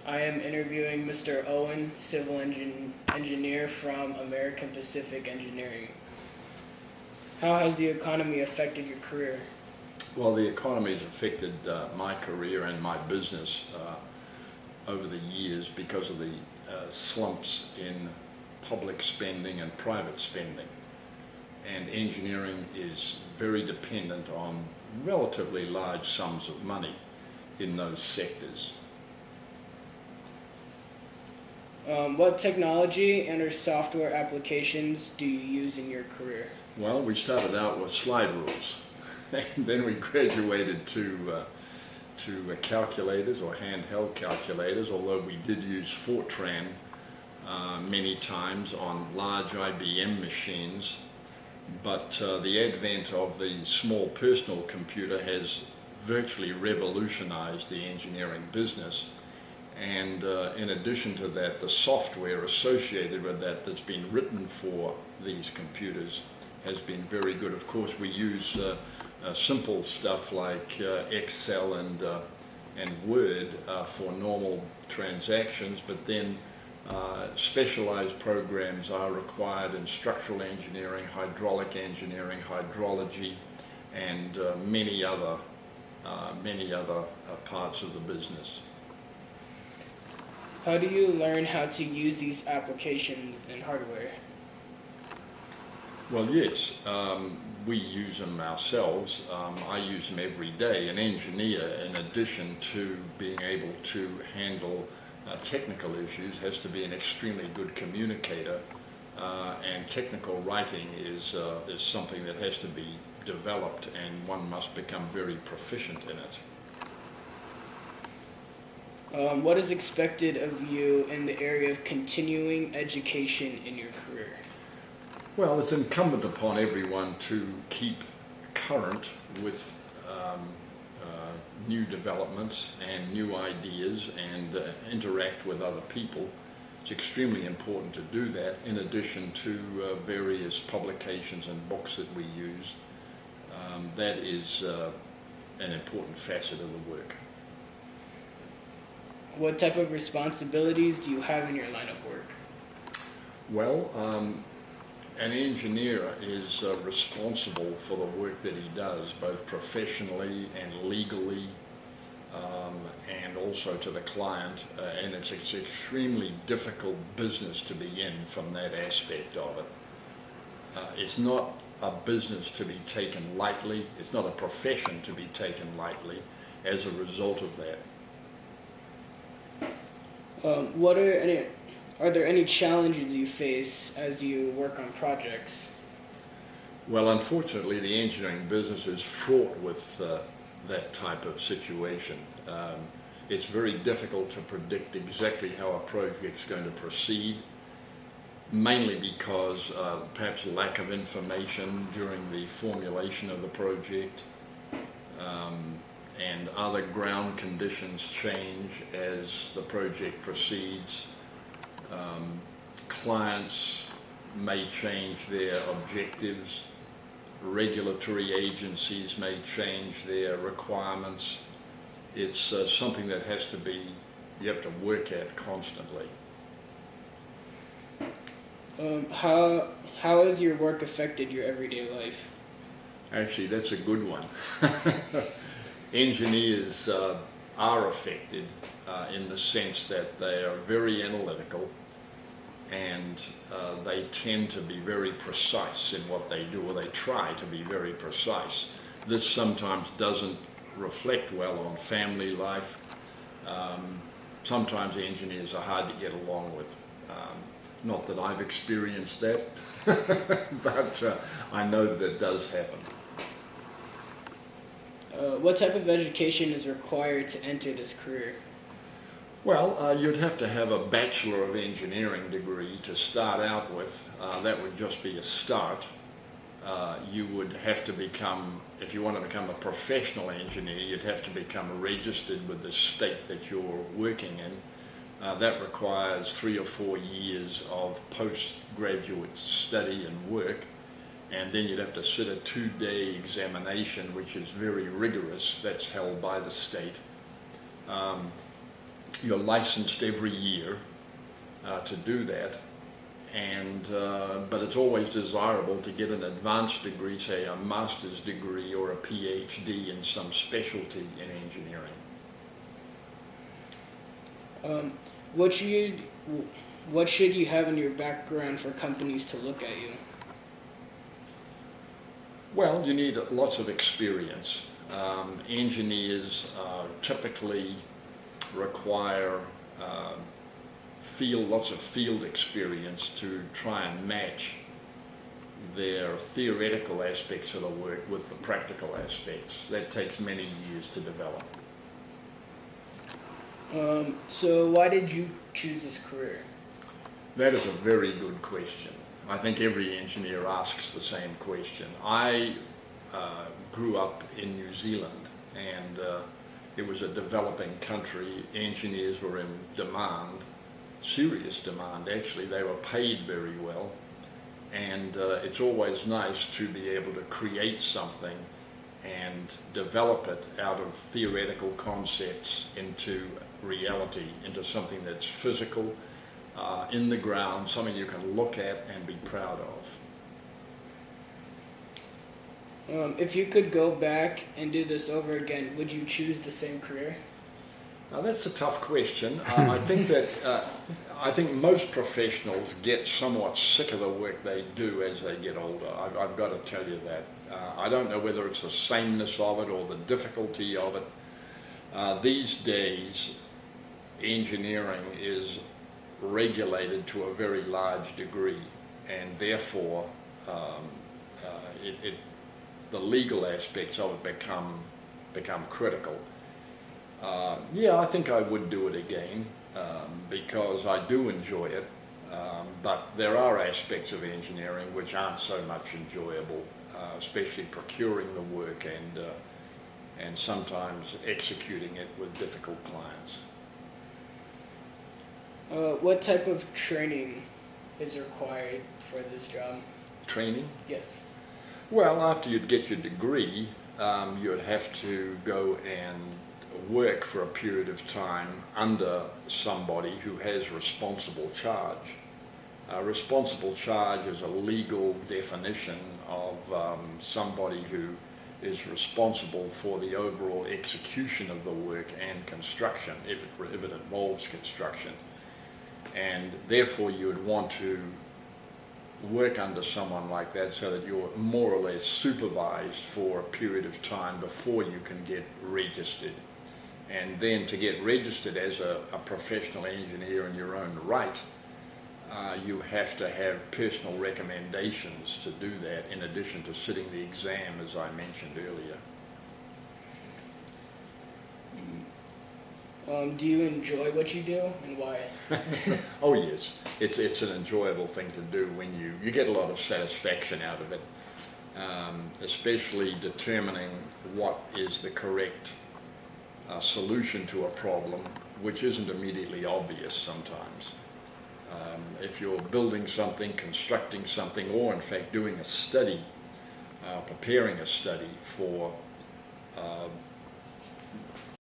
I am interviewing Mr. Owen, engineer from American Pacific Engineering. How has the economy affected your career? Well, the economy has affected my career and my business over the years because of the slumps in public spending and private spending. And engineering is very dependent on relatively large sums of money in those sectors. What technology and or software applications do you use in your career? Well, we started out with slide rules, and then we graduated to calculators or handheld calculators, although we did use Fortran many times on large IBM machines. But the advent of the small personal computer has virtually revolutionized the engineering business. And in addition to that, the software associated with that that's been written for these computers has been very good. Of course, we use simple stuff like Excel and Word for normal transactions, but then specialized programs are required in structural engineering, hydraulic engineering, hydrology, and many other parts of the business. How do you learn how to use these applications and hardware? Well, yes, we use them ourselves. I use them every day. An engineer, in addition to being able to handle technical issues, has to be an extremely good communicator, and technical writing is something that has to be developed, and one must become very proficient in it. What is expected of you in the area of continuing education in your career? Well, it's incumbent upon everyone to keep current with new developments and new ideas and interact with other people. It's extremely important to do that, in addition to various publications and books that we use. That is an important facet of the work. What type of responsibilities do you have in your line of work? Well, an engineer is responsible for the work that he does, both professionally and legally, and also to the client, and it's an extremely difficult business to be in from that aspect of it. It's not a business to be taken lightly. It's not a profession to be taken lightly as a result of that. Are there any challenges you face as you work on projects? Well, unfortunately, the engineering business is fraught with that type of situation. It's very difficult to predict exactly how a project's going to proceed, mainly because perhaps lack of information during the formulation of the project, and other ground conditions change as the project proceeds. Clients may change their objectives, regulatory agencies may change their requirements. It's something that you have to work at constantly. How has your work affected your everyday life? Actually, that's a good one. Engineers are affected in the sense that they are very analytical, and they tend to be very precise in what they do, or they try to be very precise. This sometimes doesn't reflect well on family life. Sometimes engineers are hard to get along with. Not that I've experienced that, but I know that it does happen. What type of education is required to enter this career? Well, you'd have to have a Bachelor of Engineering degree to start out with. That would just be a start. You would have to become, if you want to become a professional engineer, you'd have to become registered with the state that you're working in. That requires 3 or 4 years of postgraduate study and work, and then you'd have to sit a 2-day examination, which is very rigorous. That's held by the state. you're licensed every year to do that, and but it's always desirable to get an advanced degree, say a master's degree or a PhD in some specialty in engineering. What should you have in your background for companies to look at you? Well, you need lots of experience. Engineers typically require lots of field experience to try and match their theoretical aspects of the work with the practical aspects. That takes many years to develop. So why did you choose this career? That is a very good question. I think every engineer asks the same question. I grew up in New Zealand, and it was a developing country. Engineers were in demand, serious demand actually. They were paid very well, and it's always nice to be able to create something and develop it out of theoretical concepts into reality, into something that's physical, in the ground, something you can look at and be proud of. If you could go back and do this over again, would you choose the same career? Now that's a tough question. I think most professionals get somewhat sick of the work they do as they get older. I've got to tell you that. I don't know whether it's the sameness of it or the difficulty of it. These days, engineering is regulated to a very large degree, and therefore the legal aspects of it become critical. Yeah, I think I would do it again because I do enjoy it, but there are aspects of engineering which aren't so much enjoyable, especially procuring the work and sometimes executing it with difficult clients. What type of training is required for this job? Training? Yes. Well, after you'd get your degree, you'd have to go and work for a period of time under somebody who has responsible charge. Responsible charge is a legal definition of somebody who is responsible for the overall execution of the work and construction, if it involves construction. And therefore you would want to work under someone like that so that you're more or less supervised for a period of time before you can get registered. And then to get registered as a professional engineer in your own right, you have to have personal recommendations to do that in addition to sitting the exam, as I mentioned earlier. Do you enjoy what you do, and why? Oh yes, it's an enjoyable thing to do when you get a lot of satisfaction out of it, especially determining what is the correct solution to a problem, which isn't immediately obvious sometimes. If you're building something, constructing something, or in fact doing a study, preparing a study for